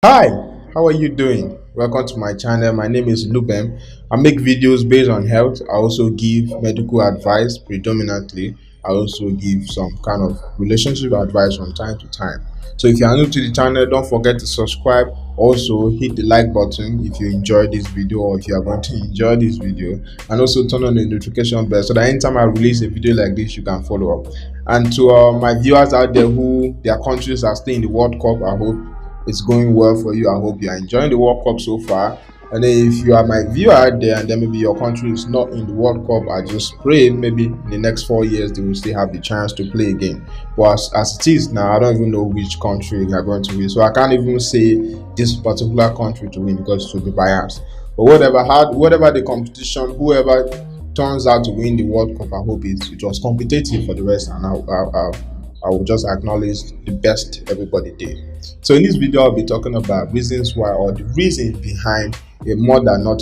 Hi, how are you doing? Welcome to my channel. My name is Lubem. I make videos based on health. I also give medical advice predominantly. I also give some kind of relationship advice from time to time. So if you are new to the channel, don't forget to subscribe. Also hit the like button if you enjoyed this video or if you are going to enjoy this video, and also turn on the notification bell so that anytime I release a video like this you can follow up. And to my viewers out there who their countries are still in the World Cup, I hope it's going well for you. I hope you are enjoying the World Cup so far. And then if you are my viewer out there and then maybe your country is not in the World Cup, I just pray maybe in the next 4 years they will still have the chance to play again. But as it is now, I don't even know which country they are going to win. So I can't even say this particular country to win because it will be biased. But whatever the competition, whoever turns out to win the World Cup, I hope it was competitive for the rest, and I will just acknowledge the best everybody did. So in this video, I'll be talking about reasons why, or the reasons behind a mother not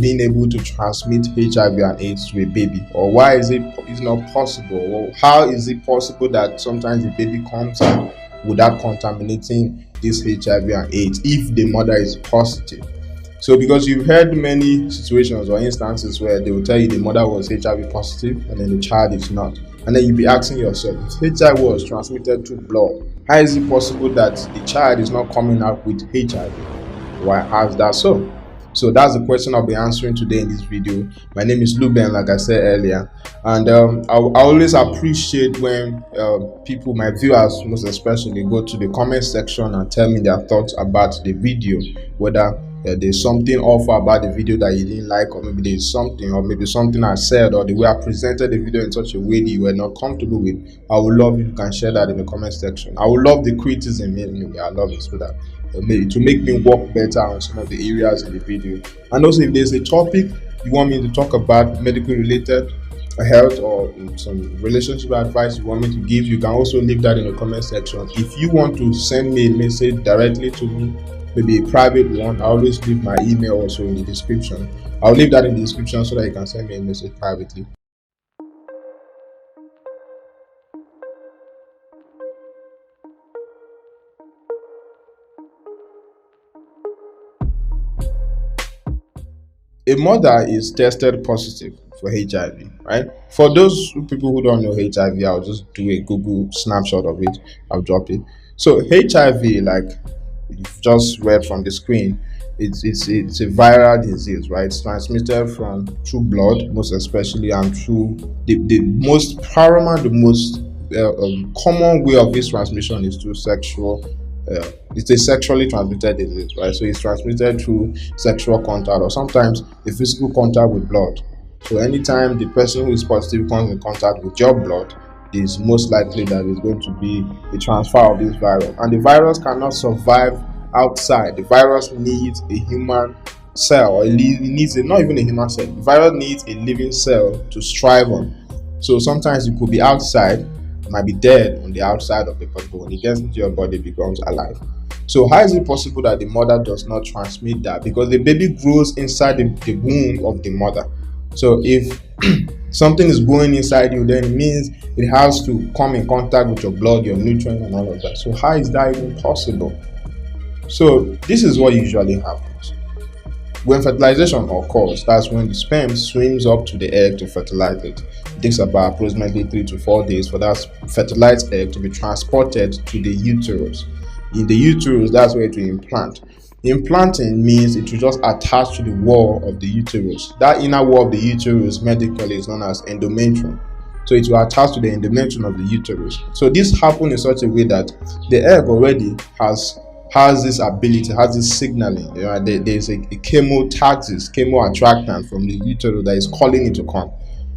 being able to transmit HIV and AIDS to a baby, or why is it's not possible, or how is it possible that sometimes the baby comes out without contaminating this HIV and AIDS if the mother is positive. So because you've heard many situations or instances where they will tell you the mother was HIV positive and then the child is not. And then you'll be asking yourself, if HIV was transmitted through blood, how is it possible that the child is not coming out with HIV? How is that so? So that's the question I'll be answering today in this video. My name is Luben, like I said earlier, and I always appreciate when people, my viewers most especially, go to the comment section and tell me their thoughts about the video, whether there's something off about the video that you didn't like, or maybe there's something, or maybe something I said, or the way I presented the video in such a way that you were not comfortable with. I would love if you can share that in the comment section. I would love the criticism anyway. I love it so that maybe to make me work better on some of the areas in the video. And also, if there's a topic you want me to talk about, medical related, health, or some relationship advice you want me to give, you can also leave that in the comment section. If you want to send me a message directly to me, maybe a private one, I always leave my email also in the description. I'll leave that in the description so that you can send me a message privately. A mother is tested positive for HIV, right? For those people who don't know HIV, I'll just do a Google snapshot of it. I'll drop it. So HIV, like you've just read from the screen, it's a viral disease, right? It's transmitted through blood, most especially, and through the most paramount, the most common way of this transmission is through sexual. It's a sexually transmitted disease, right? So it's transmitted through sexual contact, or sometimes the physical contact with blood. So anytime the person who is positive comes in contact with your blood, it is most likely that it's going to be a transfer of this virus. And the virus cannot survive outside. The virus needs a human cell, or it needs not even a human cell. The virus needs a living cell to strive on. So sometimes it could be outside, might be dead on the outside of the body, but when it gets into your body, it becomes alive. So how is it possible that the mother does not transmit that? Because the baby grows inside the womb of the mother. So if something is going inside you, then it means it has to come in contact with your blood, your nutrients, and all of that. So how is that even possible? So this is what usually happens. When fertilization occurs, that's when the sperm swims up to the egg to fertilize it. It takes about approximately 3 to 4 days for that fertilized egg to be transported to the uterus. In the uterus, that's where it will implant. Implanting means it will just attach to the wall of the uterus. That inner wall of the uterus medically is known as endometrium. So it will attach to the endometrium of the uterus. So this happens in such a way that the egg already has this ability, has this signaling. There's a chemotaxis, chemoattractant from the uterus that is calling it to come.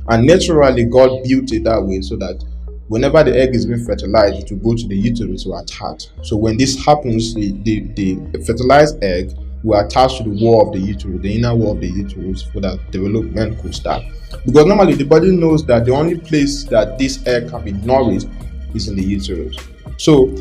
And naturally, God built it that way so that whenever the egg is being fertilized, it will go to the uterus to attach. So when this happens, the fertilized egg will attach to the wall of the uterus, the inner wall of the uterus, so that development could start. Because normally the body knows that the only place that this egg can be nourished is in the uterus. So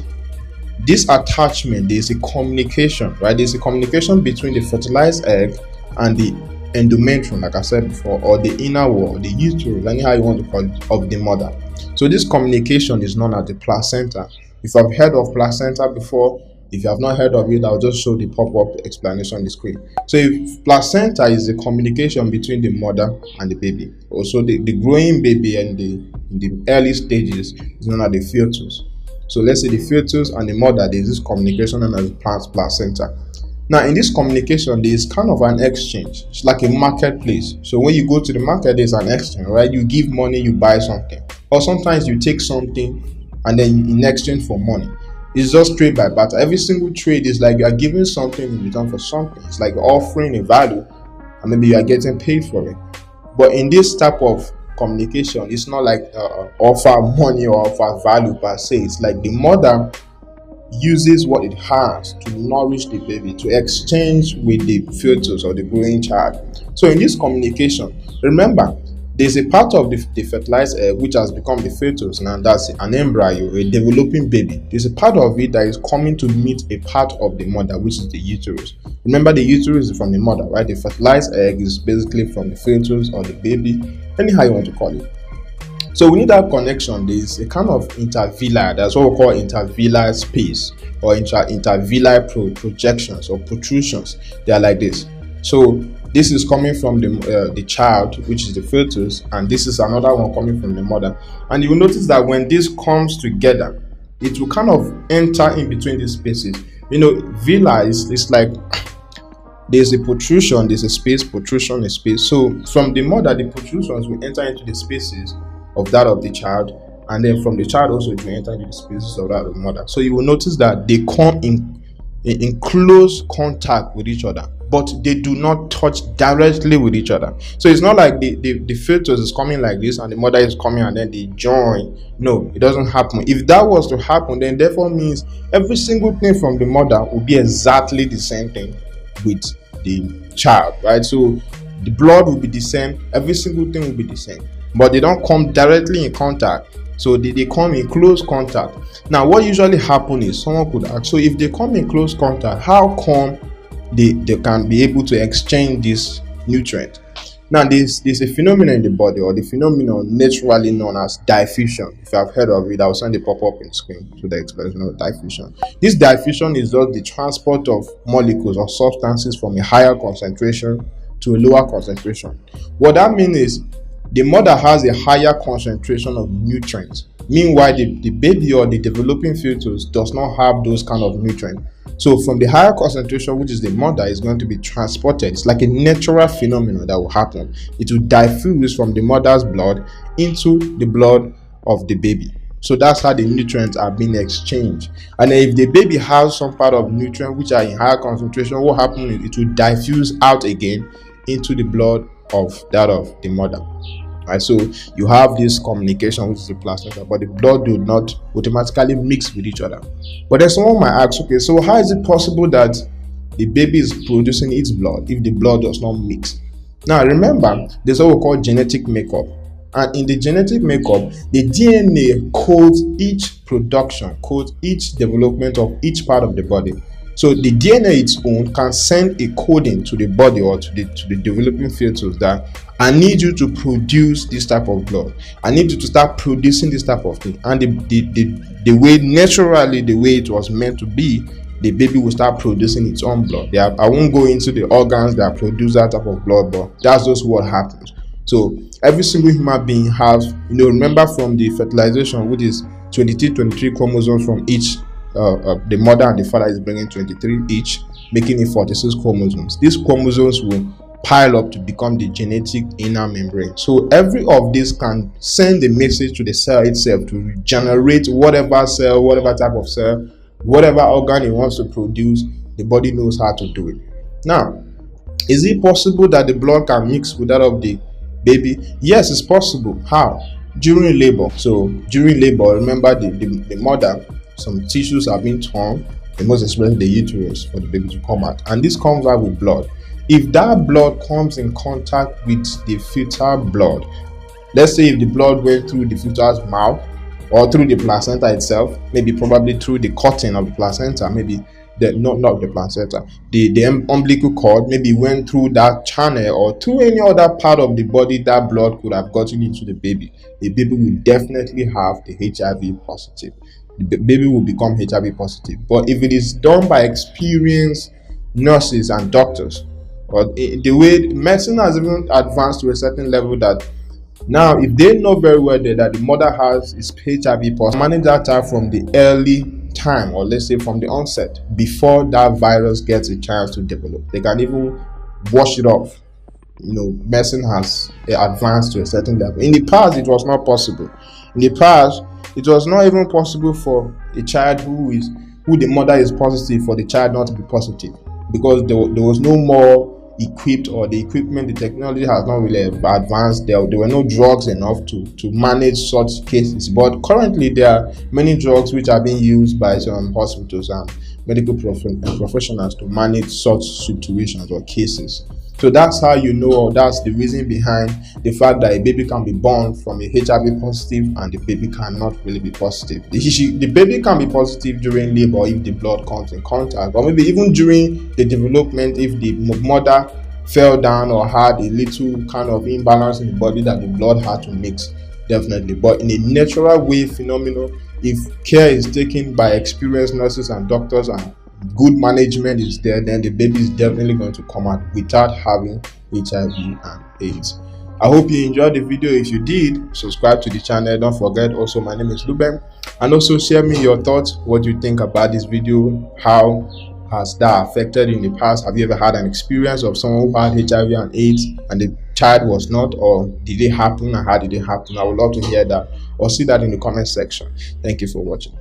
this attachment, there's a communication, right? There's a communication between the fertilized egg and the endometrium, like I said before, or the inner wall, the uterus, anyhow you want to call it, of the mother. So this communication is known as the placenta. If I've heard of placenta before, If you have not heard of it, I'll just show the pop-up explanation on the screen. So if placenta is the communication between the mother and the baby. Also the growing baby and in the early stages is known as the fetus. So let's say the fetus and the mother, there's this communication known as placenta. Now, in this communication, there is kind of an exchange. It's like a marketplace. So when you go to the market, there's an exchange, right? You give money, you buy something. Or sometimes you take something and then in exchange for money. It's just trade by barter. Every single trade is like you are giving something in return for something. It's like offering a value and maybe you are getting paid for it. But in this type of communication, it's not like offer money or offer value per se. It's like the mother uses what it has to nourish the baby, to exchange with the fetus or the growing child. So in this communication, remember, there's a part of the fertilized egg which has become the fetus, and that's an embryo, a developing baby. There's a part of it that is coming to meet a part of the mother, which is the uterus. Remember, the uterus is from the mother, right? The fertilized egg is basically from the fetus or the baby, anyhow you want to call it. So we need that connection. There is a kind of intervilli, that's what we call intervilli space or intervilli projections or protrusions. They are like this. So this is coming from the child, which is the fetus, and this is another one coming from the mother. And you will notice that when this comes together, it will kind of enter in between these spaces. You know, villi is like there's a protrusion, there's a space, protrusion, a space. So from the mother, the protrusions will enter into the spaces of that of the child, and then from the child also it will enter into the spaces of that of the mother. So you will notice that they come in close contact with each other, but they do not touch directly with each other. So it's not like the fetus is coming like this and the mother is coming and then they join. No, it doesn't happen. If that was to happen, then therefore means every single thing from the mother will be exactly the same thing with the child, right? So the blood will be the same, every single thing will be the same, but they don't come directly in contact. So they come in close contact. Now what usually happens is someone could ask, so if they come in close contact, how come they can be able to exchange this nutrient? Now there's a phenomenon in the body, or the phenomenon naturally known as diffusion. If you have heard of it, I'll send a pop-up in the screen to the explanation of diffusion. This diffusion is just the transport of molecules or substances from a higher concentration to a lower concentration. What that means is the mother has a higher concentration of nutrients. Meanwhile, the baby or the developing fetus does not have those kind of nutrients. So from the higher concentration, which is the mother, is going to be transported. It's like a natural phenomenon that will happen. It will diffuse from the mother's blood into the blood of the baby. So that's how the nutrients are being exchanged. And then if the baby has some part of nutrient which are in higher concentration, what happens is it will diffuse out again into the blood of that of the mother. Right, so you have this communication, which is the placenta, but the blood do not automatically mix with each other. But then someone might ask, okay, so how is it possible that the baby is producing its blood if the blood does not mix? Now remember, there's what we call genetic makeup, and in the genetic makeup, the DNA codes each production, codes each development of each part of the body. So the DNA its own can send a coding to the body or to the developing fetus that I need you to produce this type of blood. I need you to start producing this type of thing. And the way naturally, the way it was meant to be, the baby will start producing its own blood. I won't go into the organs that produce that type of blood, but that's just what happens. So every single human being has, remember from the fertilization, which is 23 chromosomes from each. The mother and the father is bringing 23 each, making it 46 chromosomes. These chromosomes will pile up to become the genetic inner membrane. So every of these can send a message to the cell itself to regenerate whatever cell, whatever type of cell, whatever organ it wants to produce. The body knows how to do it. Now, is it possible that the blood can mix with that of the baby? Yes, it's possible. How? During labor. So during labor, remember the mother, some tissues are being torn, the most especially the uterus, for the baby to come out, and this comes out with blood. If that blood comes in contact with the fetal blood, let's say if the blood went through the fetal's mouth or through the placenta itself, maybe probably through the cutting of the placenta, maybe not the placenta, the umbilical cord, maybe went through that channel or through any other part of the body, that blood could have gotten into the baby will definitely have the HIV positive. the baby will become HIV positive. But if it is done by experienced nurses and doctors, or the way medicine has even advanced to a certain level that now, if they know very well that the mother has is HIV positive, manage that child from the early time, or let's say from the onset, before that virus gets a chance to develop. They can even wash it off. Medicine has advanced to a certain level. In the past, it was not possible. In the past, it was not even possible for a child who the mother is positive, for the child not to be positive, because there was no more equipped, or the equipment, the technology has not really advanced. There were no drugs enough to manage such cases. But currently, there are many drugs which are being used by some hospitals and medical professionals to manage such situations or cases. So that's how or that's the reason behind the fact that a baby can be born from a HIV positive and the baby cannot really be positive. The baby can be positive during labor if the blood comes in contact, or maybe even during the development if the mother fell down or had a little kind of imbalance in the body that the blood had to mix, definitely. But in a natural way phenomenon, if care is taken by experienced nurses and doctors and good management is there, then the baby is definitely going to come out without having HIV and AIDS. I hope you enjoyed the video. If you did, subscribe to the channel. Don't forget, also, my name is Lubem, and also share me your thoughts. What do you think about this video? How has that affected you in the past? Have you ever had an experience of someone who had HIV and AIDS and the child was not, or did it happen and how did it happen? I would love to hear that or see that in the comment section. Thank you for watching.